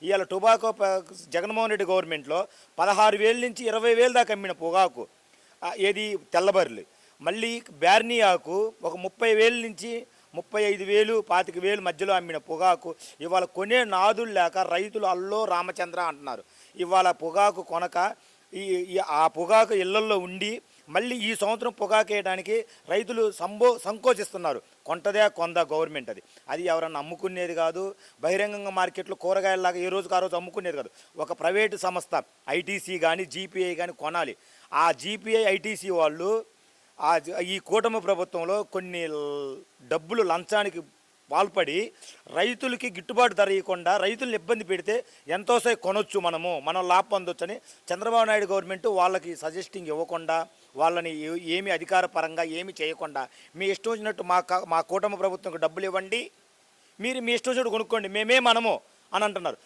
ఇవాళ టొబాకో జగన్మోహన్ రెడ్డి గవర్నమెంట్లో 16,000 నుంచి 20,000 దాకా అమ్మిన పొగాకు ఏది తెల్లబర్రెలు. మళ్ళీ బ్యార్నీ ఆకు ఒక 30,000 నుంచి 35,000 25,000 మధ్యలో అమ్మిన పొగాకు ఇవాళ కొనే నాదులు లేక రైతులు అల్లో రామచంద్ర అంటున్నారు. ఇవాళ పొగాకు కొనక ఆ పొగాకు ఇళ్లల్లో ఉండి మళ్ళీ ఈ సంవత్సరం పొగాకు వేయడానికి రైతులు సంకోచిస్తున్నారు. కొందా గవర్నమెంట్ అది ఎవరన్నా అమ్ముకునేది కాదు. బహిరంగంగా మార్కెట్లో కూరగాయలలాగా ఏ రోజుకు ఆ రోజు అమ్ముకునేది కాదు. ఒక ప్రైవేటు సంస్థ ఐటీసీ కానీ జీపీఐ కానీ కొనాలి. ఆ జీపీఐ ఐటీసీ వాళ్ళు ఈ కూటమి ప్రభుత్వంలో కొన్ని డబ్బులు లంచానికి పాల్పడి రైతులకి గిట్టుబాటు ధర ఇవ్వకుండా రైతులను ఇబ్బంది పెడితే ఎంతోసేపు కొనొచ్చు మనం లాభం పొందొచ్చని చంద్రబాబు నాయుడు గవర్నమెంట్ వాళ్ళకి సజెస్టింగ్ ఇవ్వకుండా వాళ్ళని ఏమి అధికారపరంగా ఏమి చేయకుండా మీ ఇష్టం వచ్చినట్టు మా కూటమి ప్రభుత్వంకి డబ్బులు ఇవ్వండి, మీరు మీ ఇష్టం వచ్చినట్టు కొనుక్కోండి, మనము అని అంటున్నారు.